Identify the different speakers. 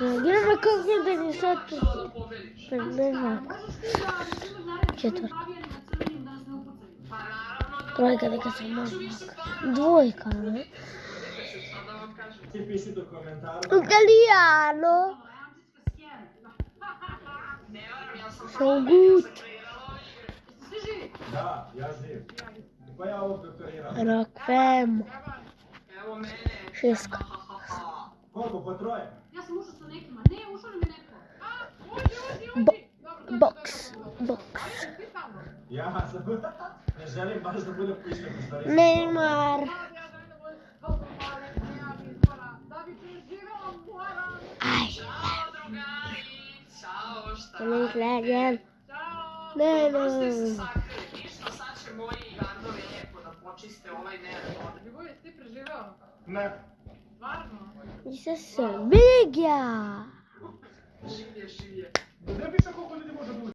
Speaker 1: Reagiramo kako da ni sad prvenjak. Četvrta. Trojka, neka se može. Dvojka, ne? Italiano. So good.
Speaker 2: Da, ja živ. Pa ja ovdje doktorirao.
Speaker 1: Rakfem. Šeska.
Speaker 2: Koliko, po troje?
Speaker 3: Ja sam ušao sa nekima. Ne, ušao nam je neko.
Speaker 1: Boks.
Speaker 2: Ja sam... Ne želim baš da budem pišljak u stvari.
Speaker 1: Neymar. Aj. Ne izgledam. Ne.
Speaker 4: Ništa, sad će moji gardovi lijepo da počiste ovaj nered.
Speaker 3: Ljubovi, ti preživeo?
Speaker 2: Ne.
Speaker 3: Stvarno?
Speaker 1: I se Sevilla.
Speaker 4: Živje.